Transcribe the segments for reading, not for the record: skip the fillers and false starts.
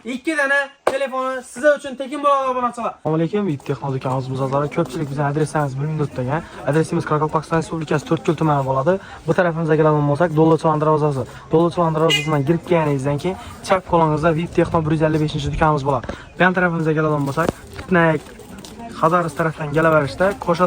2 tane telefonu size için tekin bo'ladi obunachilar. Assalomu alaykum, Vip Texno do'konimiz bozorlari. Ko'pchilik bizning adresimiz bilinib o'tgan. Adresimiz Qoraqalpog'iston Respublikasi 4ko'l tumani bo'ladi. Bu tarafimizga keladigan bo'lsak, Do'llatchivan darvozasi. Do'llatchivan darvozasidan kirib kelganingizdan keyin chap qo'lingizda Vip Texno 155-do'konimiz bo'ladi. Bu tarafimizga keladigan bo'lsak, Tutnak Xazaris tarafdan kelaverishda Qo'sha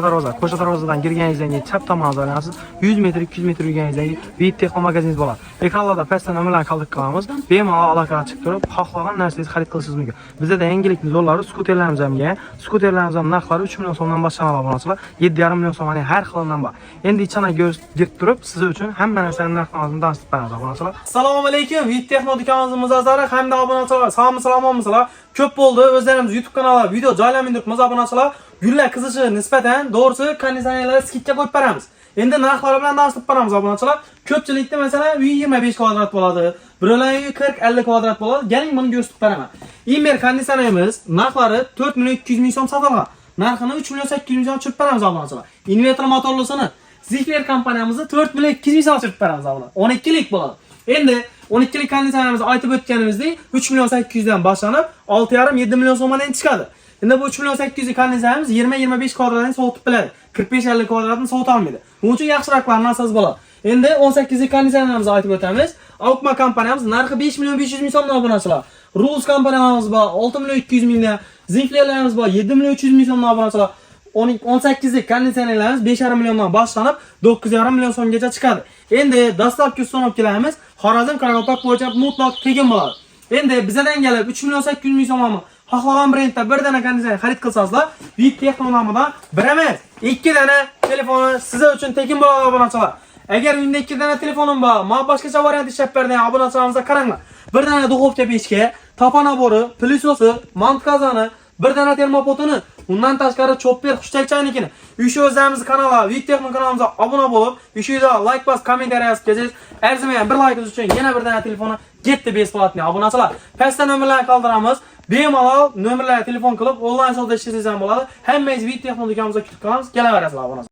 darvozadan kirganingizdan keyin chap tomonga olasiz. 100 metr, 200 metr yurganingizdan keyin Vip Texno magaziningiz bo'ladi. Ekranlarda pastda nimalarni qoldirib qilamiz. Bemalol aloqaga chiqib turib, xohlagan narsangizni xarid qilishingiz mumkin. Bizda yangilikli yo'llari skuterlarimiz ham bor. Skuterlarimiz ham narxlari 3 million so'mdan boshlanadi obunachilar. 7,5 million so'mning har xilidan bor. Endi ichana girib turib, siz uchun hamma narsaning narxlarini tanishtirib beramiz obunachilar. Assalomu alaykum. Vip Texno do'konimizning mijozlari hamda obunachilar. Salomatmisizlar? Ko'p bo'ldi. O'zlarimiz YouTube kanaliga video joylamayapmiz obunachilar. Gullar qizishi nisbatan to'g'risi konditsionerlar skidga qo'yib beramiz. Endi narxlari bilan tanishtirib beramiz obunachilar. Ko'pchilikda masalan uy 25 kvadrat bo'ladi, birovlarning uyi 40-50 kvadrat bo'ladi. Galing buni ko'rsatib beraman. Imer konditsionerimiz narxlari 4 million 200 ming so'm sotilgan. Narxini 3 million 800 ming so'm tushirib beramiz obunachilar. Inverter motorlisini Zifler kompaniyamizni 4 million 200 ming so'm tushirib beramiz obunachilar. 12 lik bo'ladi. Endi 12 lik konditsionerimizni aytib o'tganimizdek 3 million 800 dan boshlanib 6,5-7 million so'mdan chiqadi. Endi bu 3 million 800 konditsionerimiz 20-25 kvadratni sovutib biladi. 45-50 kvadratni sovuta olmaydi. Buning uchun yaxshiroqlarni narxsiz bo'ladi. Endi 18 lik konditsionerimizni aytib o'tamiz. Alpma kompaniyamiz narxi 5 million 500 ming so'mdan obunachilar. Rules kompaniyamiz bor 6 million 200 mingdan, Ziflerlarimiz bor 7 million 300 ming so'mdan obunachilar. 18 lik konditsionerlarimiz 5,5 milliondan boshlanib 9,5 million so'mgacha chiqadi. Endi dastlabki uстановkalarimiz Xorazm Qoraqalpoq bo'yicha mutlaq tekin bo'ladi. Endi bizdan kelib 3 million 800 ming so'mmi xohlagan brendda bir dana konditsioner xarid qilsangizlar, Vip Texno nomidan bir emas, 2 dana telefoni size uchun tekin bo'ladi obunachilar. Agar uyingda 2 dana telefonim bor, men boshqacha variant ishlab bergan obunachilarimizga qaranglar. Bir dana duxovka pechka, topa nabori, plyusosi, mont qozoni, bir dana termopotini, undan tashqari chopper xushchaychanikini. Uyshi o'zimiz kanalga, Vip Texno kanalimizga obuna bo'lib, uyshida like bos, kommentariy yozib kelsangiz, arzimagan bir like uchun yana bir dana telefoni getdi besplatni obunachilar. Pastda nomerlarni qoldiramiz. Bemalol nomerlarga telefon qilib, onlayn savdo ishlasangizlar bo'ladi. Hammangiz Vip Texno do'konimizga kutib qolamiz. Kelaverasizlar obunachilar.